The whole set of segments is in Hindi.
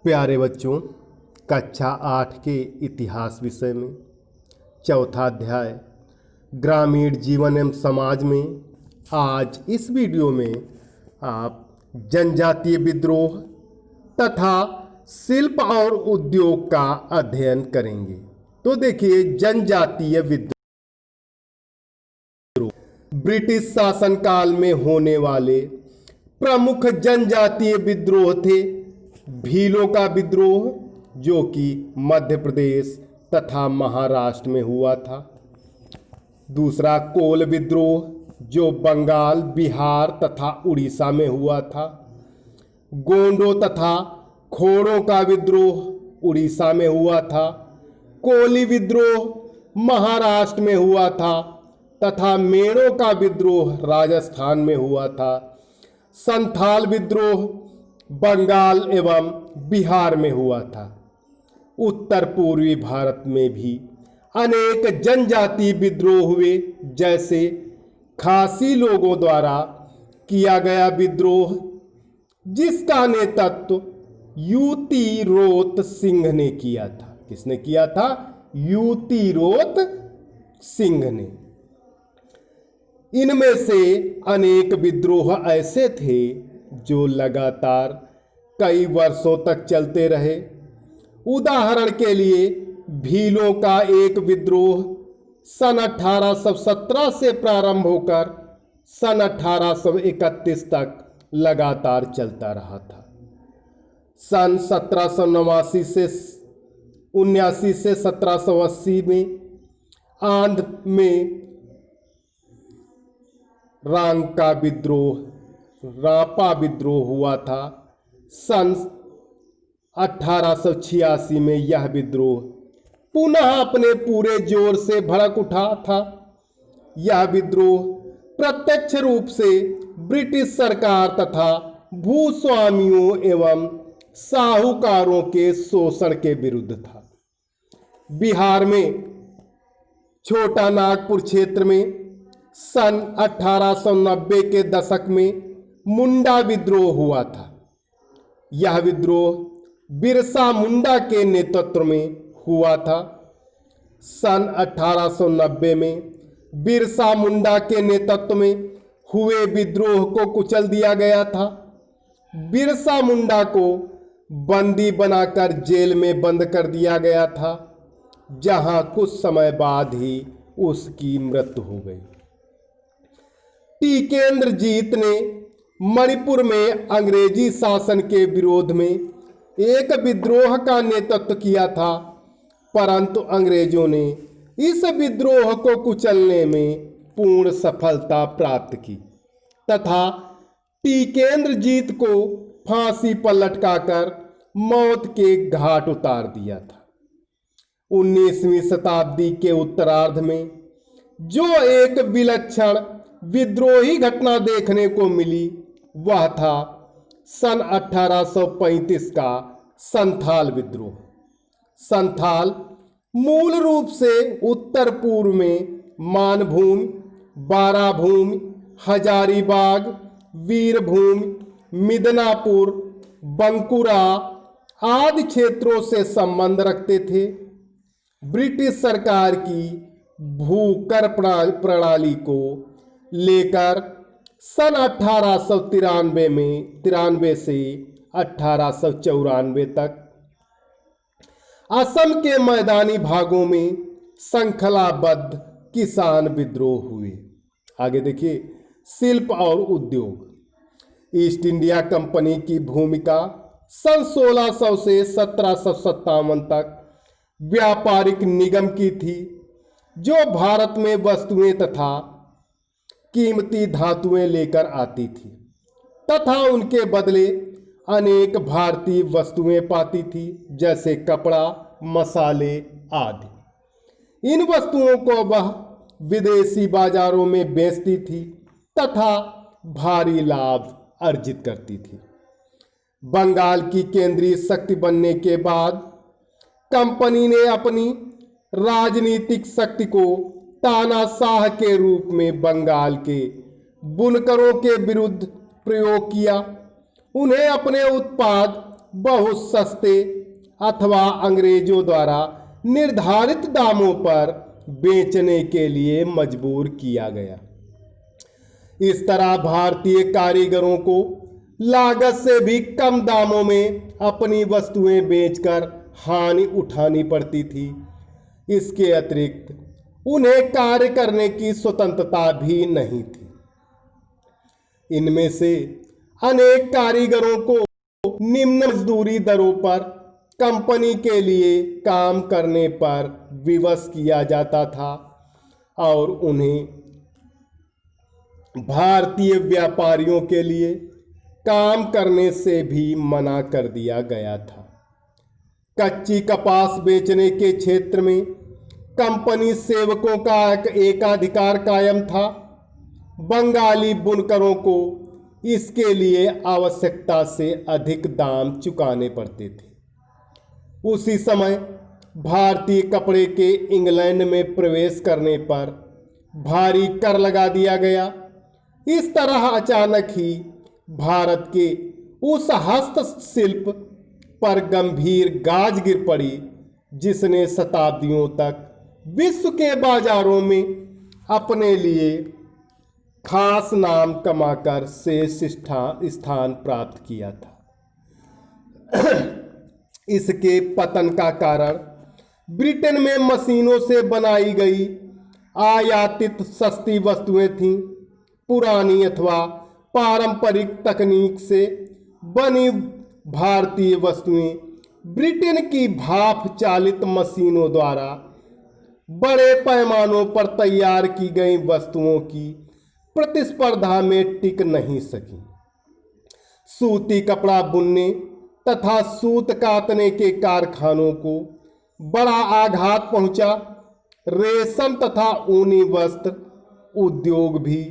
प्यारे बच्चों, कक्षा 8 के इतिहास विषय में चौथा अध्याय ग्रामीण जीवन एवं समाज में आज इस वीडियो में आप जनजातीय विद्रोह तथा शिल्प और उद्योग का अध्ययन करेंगे। तो देखिए, जनजातीय विद्रोह ब्रिटिश शासनकाल में होने वाले प्रमुख जनजातीय विद्रोह थे। भीलों का विद्रोह जो कि मध्य प्रदेश तथा महाराष्ट्र में हुआ था। दूसरा कोल विद्रोह जो बंगाल, बिहार तथा उड़ीसा में हुआ था। गोंडों तथा खोड़ों का विद्रोह उड़ीसा में हुआ था। कोली विद्रोह महाराष्ट्र में हुआ था तथा मेड़ों का विद्रोह राजस्थान में हुआ था। संथाल विद्रोह बंगाल एवं बिहार में हुआ था। उत्तर पूर्वी भारत में भी अनेक जनजातीय विद्रोह हुए, जैसे खासी लोगों द्वारा किया गया विद्रोह जिसका नेतृत्व युतिरोत सिंह ने किया था। किसने किया था? युतिरोत सिंह ने। इनमें से अनेक विद्रोह ऐसे थे जो लगातार कई वर्षों तक चलते रहे। उदाहरण के लिए भीलों का एक विद्रोह सन 1817 से प्रारंभ होकर सन 1831 तक लगातार चलता रहा था। सन 1779 से 79 से 1780 में आंध्र में रांका विद्रोह, रापा विद्रोह हुआ था। सन 1886 में यह विद्रोह पुनः अपने पूरे जोर से भड़क उठा था। यह विद्रोह प्रत्यक्ष रूप से ब्रिटिश सरकार तथा भूस्वामियों एवं साहूकारों के शोषण के विरुद्ध था। बिहार में छोटा नागपुर क्षेत्र में सन 1890 के दशक में मुंडा विद्रोह हुआ था। यह विद्रोह बिरसा मुंडा के नेतृत्व में हुआ था। सन 1890 में बिरसा मुंडा के नेतृत्व में हुए विद्रोह को कुचल दिया गया था। बिरसा मुंडा को बंदी बनाकर जेल में बंद कर दिया गया था, जहां कुछ समय बाद ही उसकी मृत्यु हो गई। टिकेंद्रजीत ने मणिपुर में अंग्रेजी शासन के विरोध में एक विद्रोह का नेतृत्व किया था, परंतु अंग्रेजों ने इस विद्रोह को कुचलने में पूर्ण सफलता प्राप्त की तथा टिकेंद्रजीत को फांसी पर लटकाकर मौत के घाट उतार दिया था। 19वीं शताब्दी के उत्तरार्ध में जो एक विलक्षण विद्रोही घटना देखने को मिली वह था सन 1835 का संथाल विद्रोह। संथाल मूल रूप से उत्तर पूर्व में मानभूमि, बाराभूमि, हजारीबाग, वीरभूमि, मिदनापुर, बंकुरा आदि क्षेत्रों से संबंध रखते थे। ब्रिटिश सरकार की भूकर प्रणाली को लेकर सन 1893 से 1894 तक असम के मैदानी भागों में श्रृंखलाबद्ध किसान विद्रोह हुए। आगे देखिए, शिल्प और उद्योग। ईस्ट इंडिया कंपनी की भूमिका सन 1600 से 1757 तक व्यापारिक निगम की थी, जो भारत में वस्तुएं तथा कीमती धातुएं लेकर आती थी तथा उनके बदले अनेक भारतीय वस्तुएं पाती थी, जैसे कपड़ा, मसाले आदि। इन वस्तुओं को वह विदेशी बाजारों में बेचती थी तथा भारी लाभ अर्जित करती थी। बंगाल की केंद्रीय शक्ति बनने के बाद कंपनी ने अपनी राजनीतिक शक्ति को तानाशाह के रूप में बंगाल के बुनकरों के विरुद्ध प्रयोग किया। उन्हें अपने उत्पाद बहुत सस्ते अथवा अंग्रेजों द्वारा निर्धारित दामों पर बेचने के लिए मजबूर किया गया। इस तरह भारतीय कारीगरों को लागत से भी कम दामों में अपनी वस्तुएं बेचकर हानि उठानी पड़ती थी। इसके अतिरिक्त उन्हें कार्य करने की स्वतंत्रता भी नहीं थी। इनमें से अनेक कारीगरों को निम्न मजदूरी दरों पर कंपनी के लिए काम करने पर विवश किया जाता था और उन्हें भारतीय व्यापारियों के लिए काम करने से भी मना कर दिया गया था। कच्ची कपास बेचने के क्षेत्र में कंपनी सेवकों का एकाधिकार कायम था। बंगाली बुनकरों को इसके लिए आवश्यकता से अधिक दाम चुकाने पड़ते थे। उसी समय भारतीय कपड़े के इंग्लैंड में प्रवेश करने पर भारी कर लगा दिया गया। इस तरह अचानक ही भारत के उस हस्तशिल्प पर गंभीर गाज गिर पड़ी जिसने शताब्दियों तक विश्व के बाजारों में अपने लिए खास नाम कमाकर शेष स्थान प्राप्त किया था। इसके पतन का कारण ब्रिटेन में मशीनों से बनाई गई आयातित सस्ती वस्तुएं थीं। पुरानी अथवा पारंपरिक तकनीक से बनी भारतीय वस्तुएं ब्रिटेन की भाप चालित मशीनों द्वारा बड़े पैमानों पर तैयार की गई वस्तुओं की प्रतिस्पर्धा में टिक नहीं सकी। सूती कपड़ा बुनने तथा सूत कातने के कारखानों को बड़ा आघात पहुंचा। रेशम तथा ऊनी वस्त्र उद्योग भी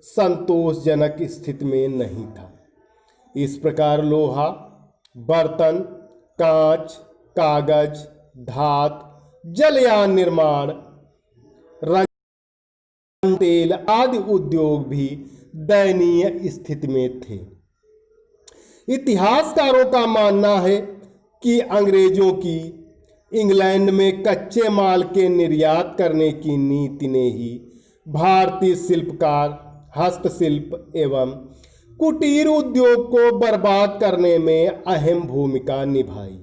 संतोषजनक स्थिति में नहीं था। इस प्रकार लोहा, बर्तन, कांच, कागज, धात, जलयान निर्माण, रंग, तेल आदि उद्योग भी दयनीय स्थिति में थे। इतिहासकारों का मानना है कि अंग्रेजों की इंग्लैंड में कच्चे माल के निर्यात करने की नीति ने ही भारतीय शिल्पकार, हस्तशिल्प एवं कुटीर उद्योग को बर्बाद करने में अहम भूमिका निभाई।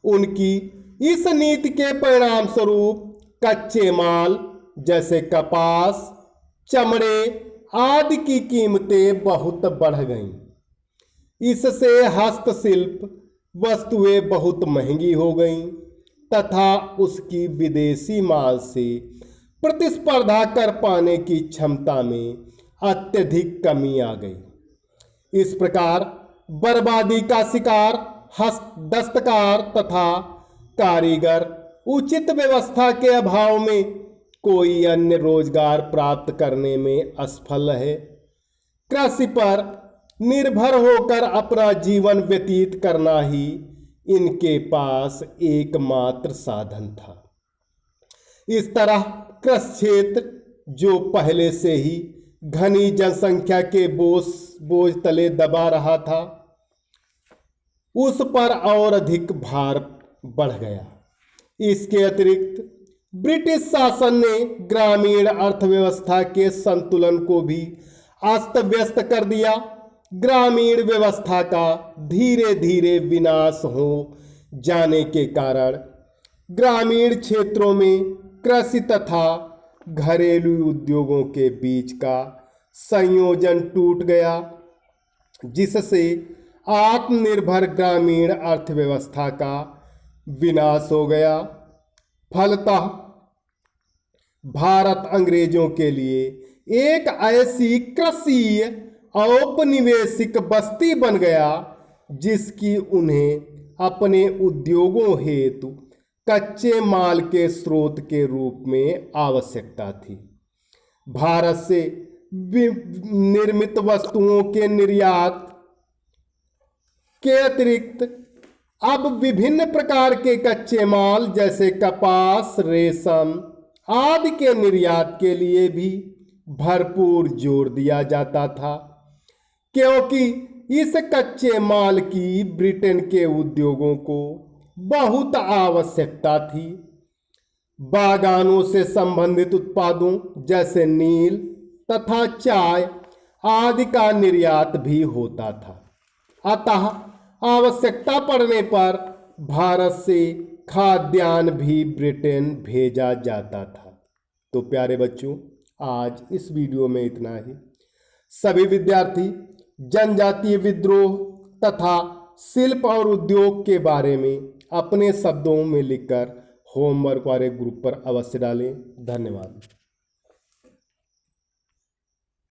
उनकी इस नीति के परिणाम स्वरूप कच्चे माल जैसे कपास, चमड़े आदि की कीमतें बहुत बढ़ गईं। इससे हस्तशिल्प वस्तुएं बहुत महंगी हो गईं तथा उसकी विदेशी माल से प्रतिस्पर्धा कर पाने की क्षमता में अत्यधिक कमी आ गई। इस प्रकार बर्बादी का शिकार दस्तकार तथा कारीगर उचित व्यवस्था के अभाव में कोई अन्य रोजगार प्राप्त करने में असफल है। कृषि पर निर्भर होकर अपना जीवन व्यतीत करना ही इनके पास एकमात्र साधन था। इस तरह कृषि क्षेत्र जो पहले से ही घनी जनसंख्या के बोझ तले दबा रहा था, उस पर और अधिक भार बढ़ गया। इसके अतिरिक्त ब्रिटिश शासन ने ग्रामीण अर्थव्यवस्था के संतुलन को भी अस्त व्यस्त कर दिया। ग्रामीण व्यवस्था का धीरे धीरे विनाश हो जाने के कारण ग्रामीण क्षेत्रों में कृषि तथा घरेलू उद्योगों के बीच का संयोजन टूट गया, जिससे आत्मनिर्भर ग्रामीण अर्थव्यवस्था का विनाश हो गया। फलतः भारत अंग्रेजों के लिए एक ऐसी कृषि औपनिवेशिक बस्ती बन गया जिसकी उन्हें अपने उद्योगों हेतु कच्चे माल के स्रोत के रूप में आवश्यकता थी। भारत से निर्मित वस्तुओं के निर्यात के अतिरिक्त अब विभिन्न प्रकार के कच्चे माल जैसे कपास, रेशम आदि के निर्यात के लिए भी भरपूर जोर दिया जाता था, क्योंकि इस कच्चे माल की ब्रिटेन के उद्योगों को बहुत आवश्यकता थी। बागानों से संबंधित उत्पादों जैसे नील तथा चाय आदि का निर्यात भी होता था। अतः आवश्यकता पड़ने पर भारत से खाद्यान्न भी ब्रिटेन भेजा जाता था। तो प्यारे बच्चों, आज इस वीडियो में इतना ही। सभी विद्यार्थी जनजातीय विद्रोह तथा शिल्प और उद्योग के बारे में अपने शब्दों में लिखकर होमवर्क वाले ग्रुप पर अवश्य डालें। धन्यवाद।